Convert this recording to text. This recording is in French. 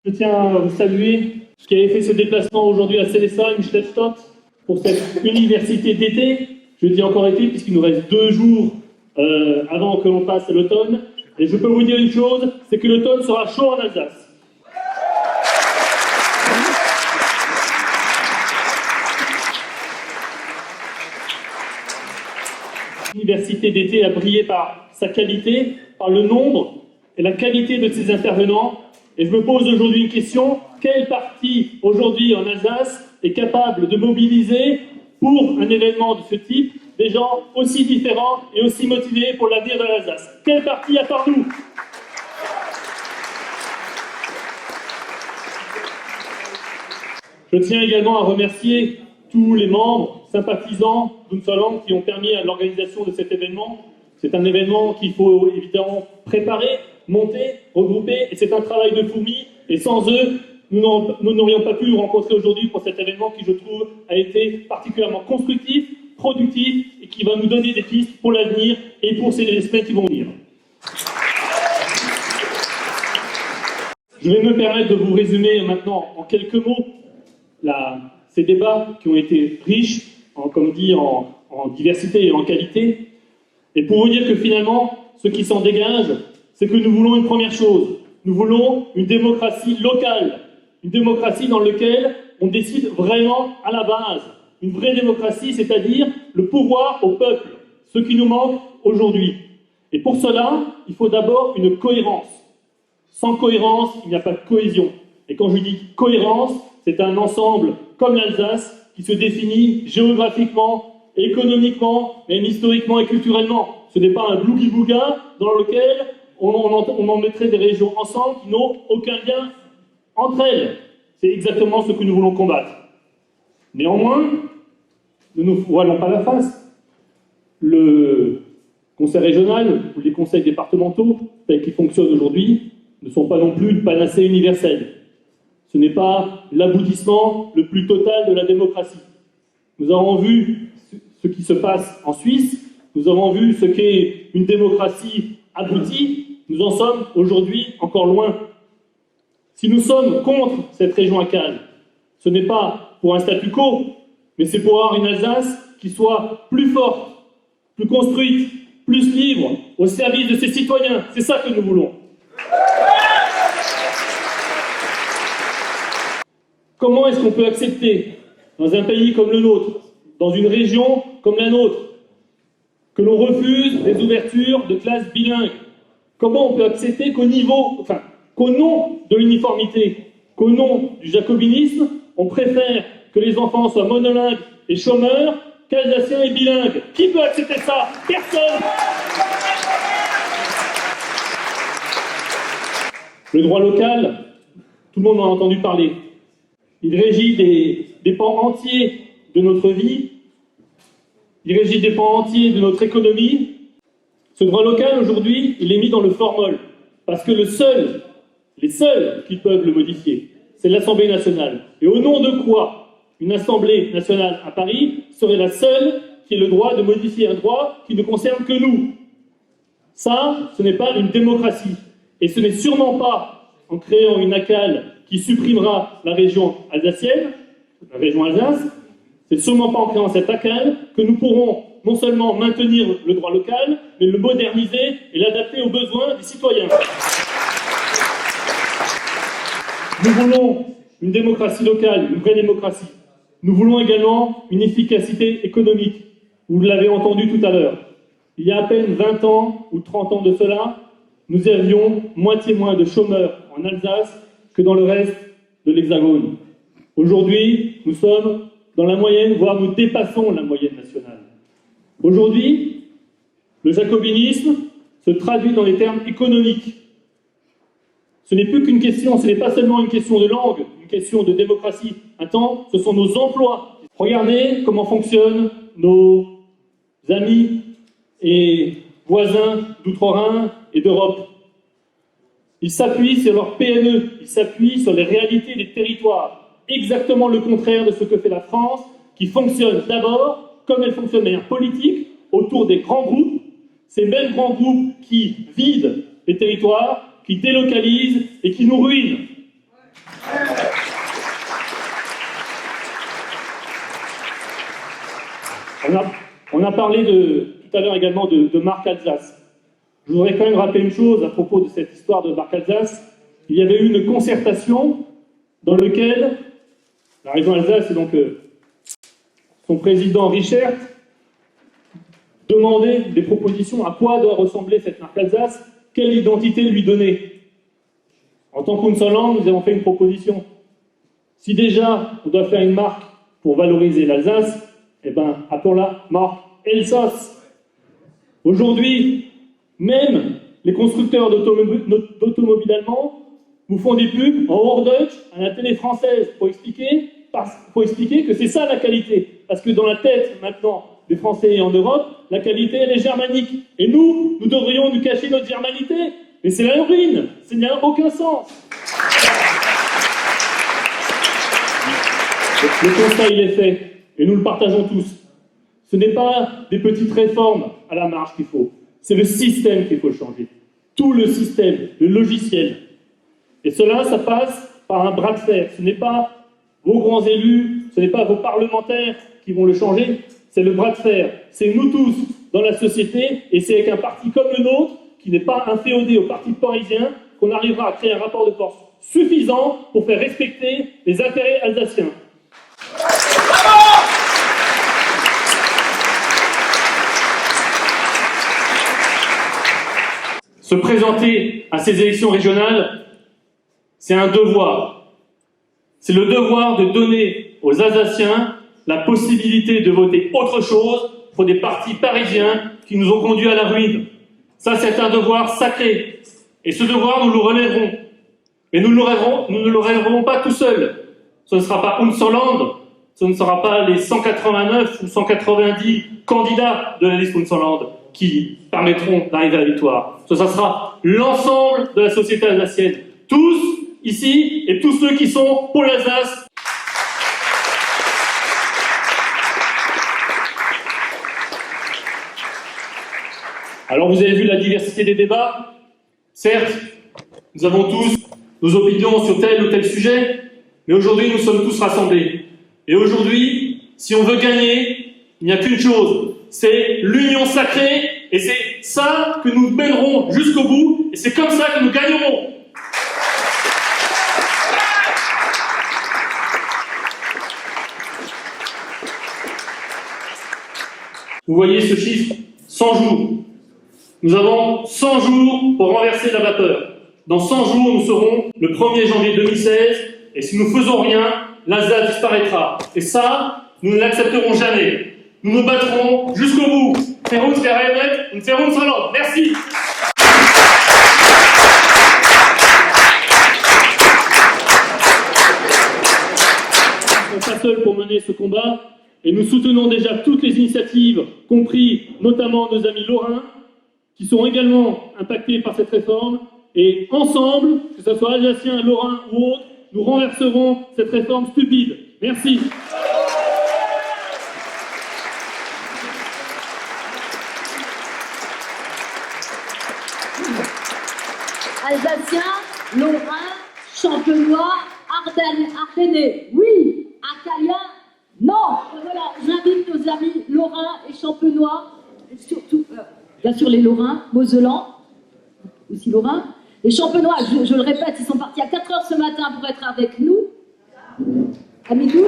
Je tiens à vous saluer qui avez fait ce déplacement aujourd'hui à Célestat-Schlestat pour cette université d'été. Je dis encore été puisqu'il nous reste 2 jours avant que l'on passe à l'automne. Et je peux vous dire une chose, c'est que l'automne sera chaud en Alsace. L'université d'été a brillé par sa qualité, par le nombre et la qualité de ses intervenants. Et je me pose aujourd'hui une question, quel parti aujourd'hui en Alsace est capable de mobiliser pour un événement de ce type des gens aussi différents et aussi motivés pour l'avenir de l'Alsace? Quel parti à part nous? Je tiens également à remercier tous les membres, sympathisants d'Unsaland qui ont permis à l'organisation de cet événement. C'est un événement qu'il faut évidemment préparer, monter, regrouper, et c'est un travail de fourmi. Et sans eux, nous n'aurions pas pu nous rencontrer aujourd'hui pour cet événement qui, je trouve, a été particulièrement constructif, productif, et qui va nous donner des pistes pour l'avenir et pour ces semaines qui vont venir. Je vais me permettre de vous résumer maintenant en quelques mots ces débats qui ont été riches, comme dit, en diversité et en qualité. Et pour vous dire que finalement, ce qui s'en dégage, c'est que nous voulons une première chose. Nous voulons une démocratie locale, une démocratie dans laquelle on décide vraiment à la base. Une vraie démocratie, c'est-à-dire le pouvoir au peuple, ce qui nous manque aujourd'hui. Et pour cela, il faut d'abord une cohérence. Sans cohérence, il n'y a pas de cohésion. Et quand je dis cohérence, c'est un ensemble comme l'Alsace qui se définit géographiquement, économiquement, même historiquement et culturellement. Ce n'est pas un blougi-bouga dans lequel on en mettrait des régions ensemble qui n'ont aucun lien entre elles. C'est exactement ce que nous voulons combattre. Néanmoins, ne nous voilons pas la face. Le conseil régional ou les conseils départementaux, tels qu'ils fonctionnent aujourd'hui, ne sont pas non plus une panacée universelle. Ce n'est pas l'aboutissement le plus total de la démocratie. Nous avons vu ce qui se passe en Suisse, nous avons vu ce qu'est une démocratie aboutie, nous en sommes aujourd'hui encore loin. Si nous sommes contre cette région ACAL, ce n'est pas pour un statu quo, mais c'est pour avoir une Alsace qui soit plus forte, plus construite, plus libre, au service de ses citoyens. C'est ça que nous voulons. Comment est-ce qu'on peut accepter, dans un pays comme le nôtre, dans une région comme la nôtre, que l'on refuse des ouvertures de classes bilingues? Comment on peut accepter qu'au nom de l'uniformité, qu'au nom du jacobinisme, on préfère que les enfants soient monolingues et chômeurs qu'alsaciens et bilingues? Qui peut accepter ça? Personne! Le droit local, tout le monde en a entendu parler. Il régit des pans entiers de notre vie, il régit des pans entiers de notre économie. Ce droit local, aujourd'hui, il est mis dans le formol, parce que les seuls qui peuvent le modifier, c'est l'Assemblée nationale. Et au nom de quoi une Assemblée nationale à Paris serait la seule qui ait le droit de modifier un droit qui ne concerne que nous? Ça, ce n'est pas une démocratie. Et ce n'est sûrement pas en créant une ACAL qui supprimera la région alsacienne, la région Alsace, c'est sûrement pas en créant cette ACAL que nous pourrons non seulement maintenir le droit local, mais le moderniser et l'adapter aux besoins des citoyens. Nous voulons une démocratie locale, une vraie démocratie. Nous voulons également une efficacité économique. Vous l'avez entendu tout à l'heure. Il y a à peine 20 ans ou 30 ans de cela, nous avions moitié moins de chômeurs en Alsace que dans le reste de l'Hexagone. Aujourd'hui, nous sommes dans la moyenne, voire nous dépassons la moyenne nationale. Aujourd'hui, le jacobinisme se traduit dans les termes économiques. Ce n'est plus qu'une question, ce n'est pas seulement une question de langue, une question de démocratie. Un temps, ce sont nos emplois. Regardez comment fonctionnent nos amis et voisins d'Outre-Rhin et d'Europe. Ils s'appuient sur leurs PME, ils s'appuient sur les réalités des territoires. Exactement le contraire de ce que fait la France, qui fonctionne d'abord, comme elle fonctionne de manière politique, autour des grands groupes, ces mêmes grands groupes qui vident les territoires, qui délocalisent et qui nous ruinent. On a parlé tout à l'heure également de Marc Alsace. Je voudrais quand même rappeler une chose à propos de cette histoire de Marc Alsace. Il y avait eu une concertation dans laquelle la région Alsace et donc son président Richert demandait des propositions à quoi doit ressembler cette marque Alsace, quelle identité lui donner. En tant qu'Unserland, nous avons fait une proposition. Si déjà on doit faire une marque pour valoriser l'Alsace, eh bien, appelons-la marque Elsace. Aujourd'hui, même les constructeurs d'automobiles allemands vous font des pubs en Hochdeutsch à la télé française pour expliquer que c'est ça la qualité. Parce que dans la tête, maintenant, des Français et en Europe, la qualité, elle est germanique. Et nous devrions nous cacher notre germanité. Mais c'est la ruine. Ça n'a aucun sens. Le constat, il est fait. Et nous le partageons tous. Ce n'est pas des petites réformes à la marge qu'il faut. C'est le système qu'il faut changer. Tout le système, le logiciel. Et cela, ça passe par un bras de fer. Ce n'est pas vos grands élus, ce n'est pas vos parlementaires qui vont le changer, c'est le bras de fer. C'est nous tous dans la société, et c'est avec un parti comme le nôtre, qui n'est pas inféodé au parti parisien, qu'on arrivera à créer un rapport de force suffisant pour faire respecter les intérêts alsaciens. Se présenter à ces élections régionales, c'est un devoir. C'est le devoir de donner aux Alsaciens la possibilité de voter autre chose pour des partis parisiens qui nous ont conduits à la ruine. Ça, c'est un devoir sacré. Et ce devoir, nous le relèverons. Mais nous ne le relèverons pas tout seuls. Ce ne sera pas Unserland, ce ne sera pas les 189 ou 190 candidats de la liste Unserland qui permettront d'arriver à la victoire. Ce sera l'ensemble de la société alsacienne. Tous, ici, et tous ceux qui sont pour l'Alsace. Alors vous avez vu la diversité des débats. Certes, nous avons tous nos opinions sur tel ou tel sujet, mais aujourd'hui nous sommes tous rassemblés. Et aujourd'hui, si on veut gagner, il n'y a qu'une chose, c'est l'union sacrée, et c'est ça que nous mènerons jusqu'au bout, et c'est comme ça que nous gagnerons. Vous voyez ce chiffre, 100 jours. Nous avons 100 jours pour renverser la vapeur. Dans 100 jours, nous serons le 1er janvier 2016, et si nous ne faisons rien, l'Alsace disparaîtra. Et ça, nous ne l'accepterons jamais. Nous nous battrons jusqu'au bout. Ferons Verheimlet, und ferons Saarland. Merci. Nous ne sommes pas seuls pour mener ce combat, et nous soutenons déjà toutes les initiatives, compris notamment nos amis lorrains, qui sont également impactés par cette réforme, et ensemble, que ce soit alsaciens, lorrains ou autres, nous renverserons cette réforme stupide. Merci. Alsaciens, lorrains, champenois, ardennais, oui, acadiens, non. Voilà, j'invite nos amis lorrains et champenois, surtout, bien sûr les lorrains, mosellans, aussi lorrains. Les champenois, je le répète, ils sont partis à 4 h ce matin pour être avec nous. Amidou.